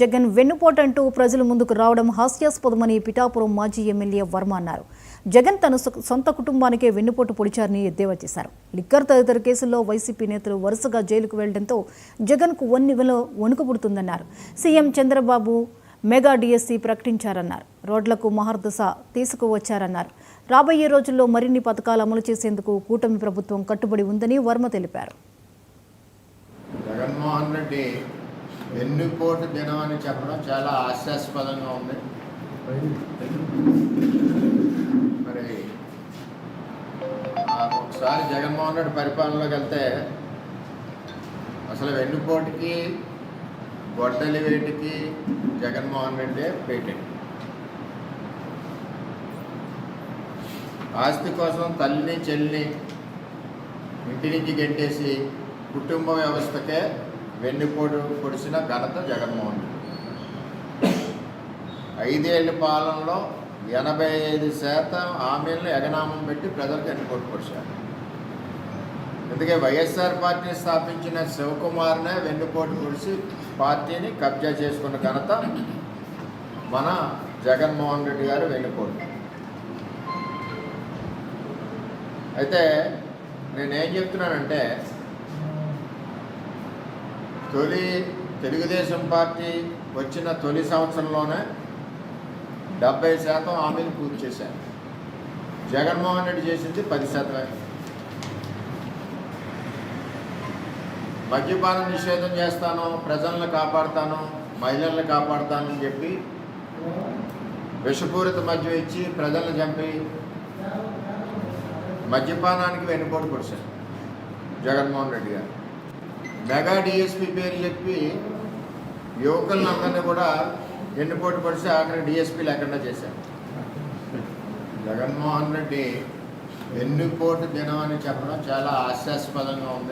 జగన్ వెన్నుపోటంటూ ప్రజల ముందుకు రావడం హాస్యాస్పదమని పిఠాపురం మాజీ ఎమ్మెల్యే వర్మ అన్నారు. జగన్ తన సొంత కుటుంబానికే వెన్నుపోటు పొడిచారని ఎద్దేవా చేశారు. లిక్కర్ తదితర కేసుల్లో వైసీపీ నేతలు వరుసగా జైలుకు వెళ్లడంతో జగన్కు వణుకు పుడుతుందన్నారు. సీఎం చంద్రబాబు మెగా డిఎస్సీ ప్రకటించారన్నారు. రోడ్లకు మహర్దశ తీసుకువచ్చారన్నారు. రాబోయే రోజుల్లో మరిన్ని పథకాలు అమలు చేసేందుకు కూటమి ప్రభుత్వం కట్టుబడి ఉందని వర్మ తెలిపారు. జగన్మోహన్ రెడ్డి వెన్నుపోటు దినం అని చెప్పడం చాలా హాస్యాస్పదంగా ఉంది. మరి ఒకసారి జగన్మోహన్ రెడ్డి పరిపాలనలోకి వెళ్తే అసలు వెన్నుపోటుకి గొడ్డలి వేటికి జగన్మోహన్ రెడ్డి పేటెంట్. ఆస్తి కోసం తల్లిని చెల్లిని ఇంటి నుంచి గెంటేసి కుటుంబ వ్యవస్థకే వెన్నుపోటు పొడిచిన ఘనత జగన్మోహన్ రెడ్డి. 5 ఏళ్ల పాలనలో 85% హామీలను ఎగనామం పెట్టి ప్రజలకు వెన్నుపోటు పొడిచారు. అందుకే వైఎస్ఆర్ పార్టీని స్థాపించిన శివకుమార్నే వెన్నుపోటు పొడిచి పార్టీని కబ్జా చేసుకున్న ఘనత మన జగన్మోహన్ రెడ్డి గారు వెన్నుపోటు. అయితే నేనేం చెప్తున్నానంటే, తెలుగుదేశం పార్టీ వచ్చిన తొలి సంవత్సరంలోనే 70% హామీలు పూర్తి చేశారు. జగన్మోహన్ రెడ్డి చేసింది 10%. మద్యపాన నిషేధం చేస్తాను, ప్రజలను కాపాడుతాను, మహిళలను కాపాడుతానని చెప్పి విషపూరిత మద్యం ఇచ్చి ప్రజలను చంపి మద్యపానానికి వెన్నుపోటు పొడిచారు జగన్మోహన్ రెడ్డి గారు. మెగా డిఎస్పీ పేరు చెప్పి యువకులందరినీ కూడా వెన్నుపోటు పొడిచి ఆఖరి డిఎస్పీ లేకుండా చేశారు. జగన్మోహన్ రెడ్డి వెన్నుపోటు దినం అని చెప్పడం చాలా హాస్యాస్పదంగా ఉంది.